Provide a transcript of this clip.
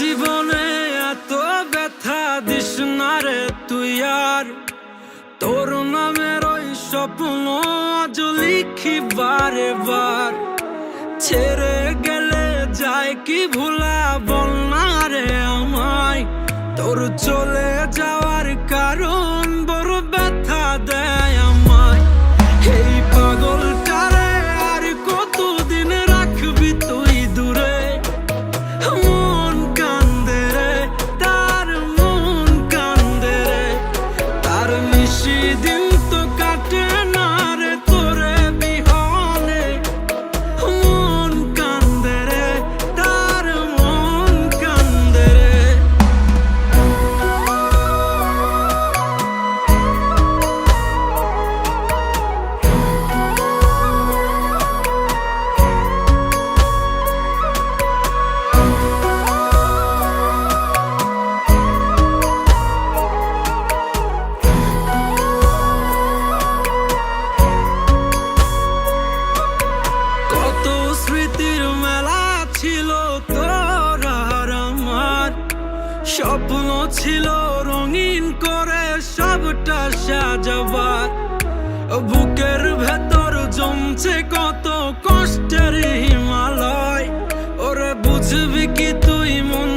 জীবনে এত ব্যথা দিস না রে তুই আর, তোর নামের ওই স্বপ্ন আজ লিখি বারে বার। ছেড়ে গেলে যায় কি ভুলা বল না রে আমায়, তোর চলে যাওয়ার কারণ বড় ব্যথা দেয় আমায়। এই পাগলটারে আর কতদিন রাখবি তুই দূরে, মন কান্দে রে তার, মন কান্দে রে তার। নিশি দিন তো কাটে না রে তোরে বিহনে, মন কান্দে রে তার, মন কান্দে রে। কত স্মৃতির মেলা ছিল তোর আর আমার, স্বপ্ন ছিল রঙিন করে সবটা সাজাবার। বুকের ভেতর জমছে কত কষ্টের হিমালয়, ওরে বুঝবি কি তুই মন